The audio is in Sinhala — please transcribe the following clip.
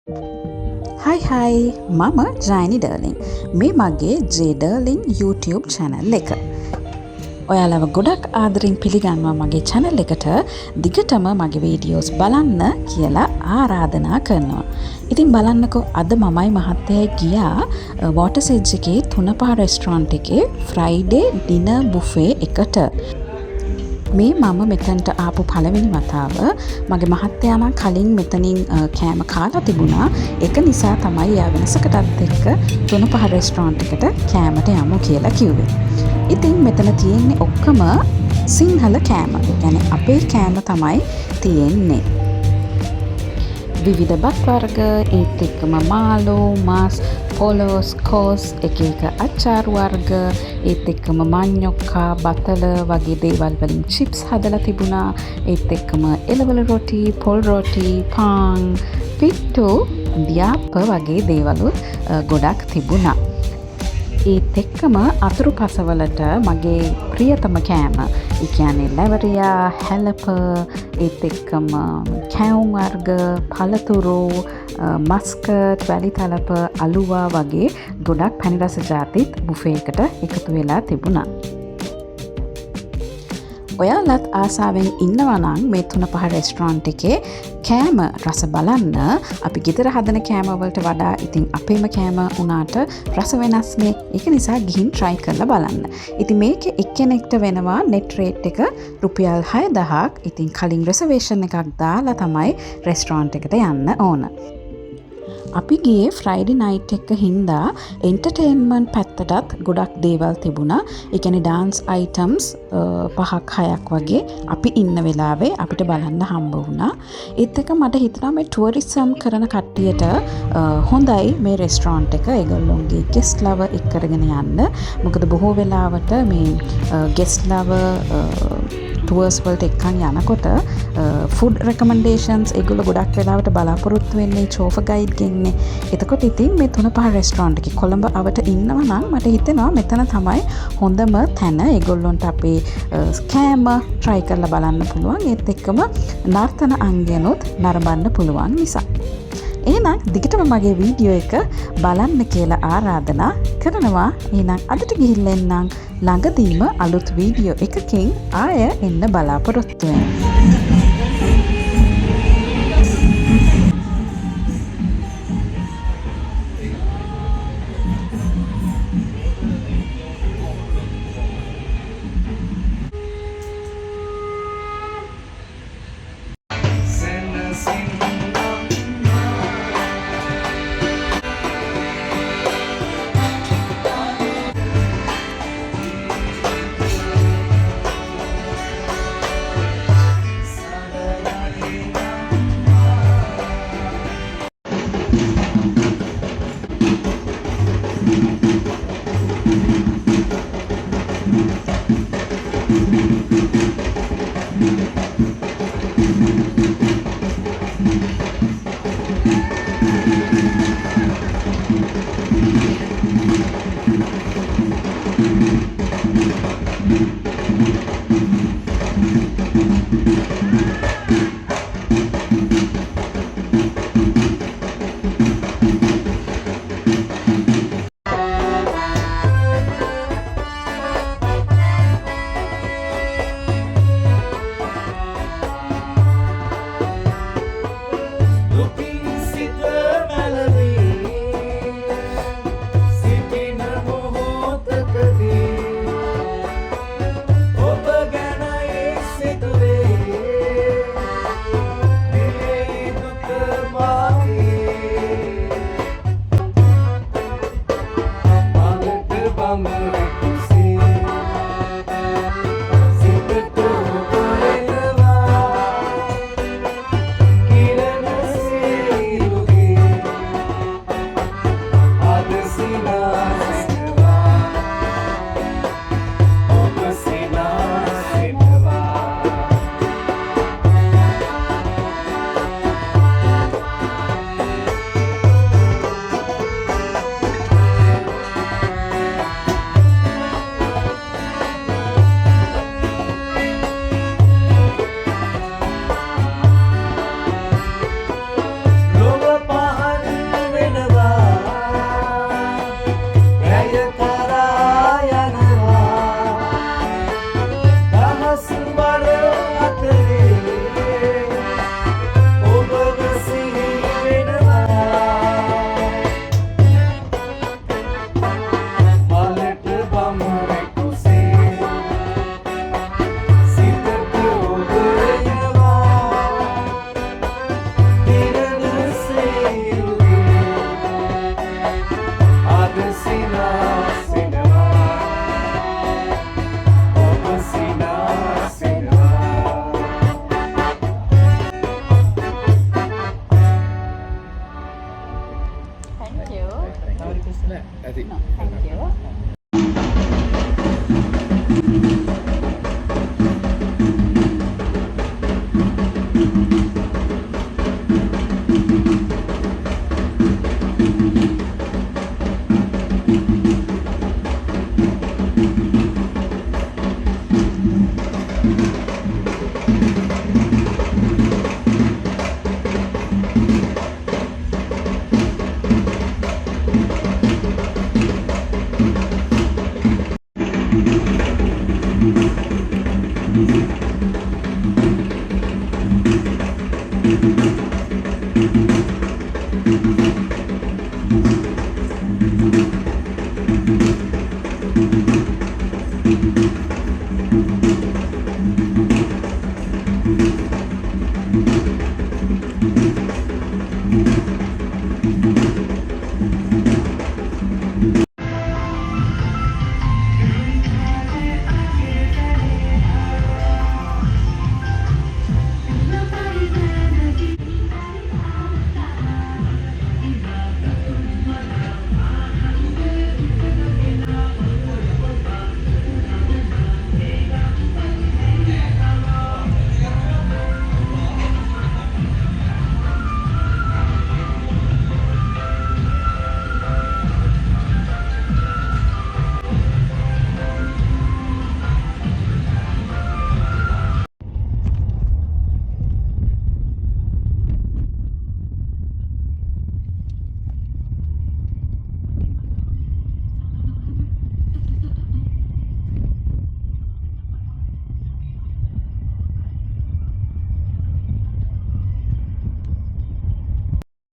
Hi මම ජයනි ඩර්ලින්. මේ මගේ J Darling YouTube channel එක. ඔයාලව ගොඩක් ආදරෙන් පිළිගන්නවා මගේ channel එකට. දිගටම මගේ වීඩියෝස් බලන්න කියලා ආරාධනා කරනවා. ඉතින් බලන්නකෝ අද මමයි මහත්තයයි ගියා Waters Edge එකේ තුනපහ රෙස්ටොරන්ට් එකේ Friday dinner buffet එකට. මේ මම මෙතනට ආපු පළවෙනි වතාව. මගේ මහත්තයා නම් කලින් මෙතනින් කෑම කාලා තිබුණා. ඒක නිසා තමයි යා වෙනසකටත් එක්ක තුනපහ රෙස්ටොරන්ට් එකට කෑමට යමු කියලා කිව්වේ. ඉතින් මෙතන තියෙන්නේ ඔක්කොම සිංහල කෑම. ඒ කියන්නේ අපේ කෑම තමයි තියෙන්නේ. විවිධ බත් වර්ග, ඒත් එක්කම මාළු, මාස්, පොලොස්, කොස්, එක අච්චාර වර්ග, ඒත් එක්කම මඤ්ඤොක්කා, බතල වගේ දේවල් වලින් චිප්ස් හදලා තිබුණා. ඒත් එක්කම එළවලු රොටි, පොල් රොටි, පාන්, පිට්ටු, දියාප්ප වගේ දේවලුත් ගොඩක් තිබුණා. ඒත් එක්කම අතුරු පසවලට මගේ ප්‍රියතම කෑම, ඒ කියන්නේ ලැවරියා, හැලප, ඒත් එක්කම කැවුම් වර්ග, පළතුරු, මස්කට්, වැලිතලප, අලුවා වගේ ගොඩක් පැණි රස ජාතිත් බුෆේ එකට එකතු වෙලා තිබුණා. ඔයාලත් ආසාවෙන් ඉන්නවා නම් මේ තුනපහ රෙස්ටොරන්ට් එකේ කෑම රස බලන්න. අපි ගෙදර හදන කෑම වලට වඩා ඉතින් අපේම කෑම උනාට රස වෙනස්නේ. ඒක නිසා ගිහින් try කරලා බලන්න. ඉතින් මේකේ එක්කෙනෙක්ට වෙනවා net rate එක රුපියල් 6000ක්. ඉතින් කලින් reservation එකක් දාලා තමයි රෙස්ටොරන්ට් එකට යන්න ඕන. අපි ගියේ Friday night එක හින්දා entertainment පැත්තටත් ගොඩක් දේවල් තිබුණා. ඒ කියන්නේ dance items 5ක් 6ක් වගේ අපි ඉන්න වෙලාවේ අපිට බලන්න හම්බ වුණා. ඒත් එක මට හිතුණා මේ tourism කරන කට්ටියට හොඳයි මේ රෙස්ටොරන්ට් එක. ඒගොල්ලොන්ගේ guest ලව එක් කරගෙන යන්න. මොකද බොහෝ වෙලාවට මේ guest ලව tours වලට එක්කන් යනකොට food recommendations ඒගොල්ලෝ ගොඩක් වෙලාවට බලාපොරොත්තු වෙන්නේ chauffeur guide ගෙන්නේ. එතකොට ඉතින් මේ තුනපහ රෙස්ටොරන්ට් එකේ කොළඹ අවට ඉන්නවා නම් මට හිතෙනවා මෙතන තමයි හොඳම තැන. ඒගොල්ලොන්ට අපේ කෑම try කරලා බලන්න පුළුවන්. ඒත් එක්කම නර්තන අංගයනොත් නරඹන්න පුළුවන් නිසා. එහෙනම් දිගටම මගේ වීඩියෝ එක බලන්න කියලා ආරාධනා කරනවා. එහෙනම් අදට ගිහිල්ලා එන්නම්. ළඟදීම අලුත් වීඩියෝ එකකින් ආය එන්න බලාපොරොත්තු වෙනවා. Looking sicker melody Thank you. තව රික්වෙස්ට් නැහැ. ඇති. No, thank you.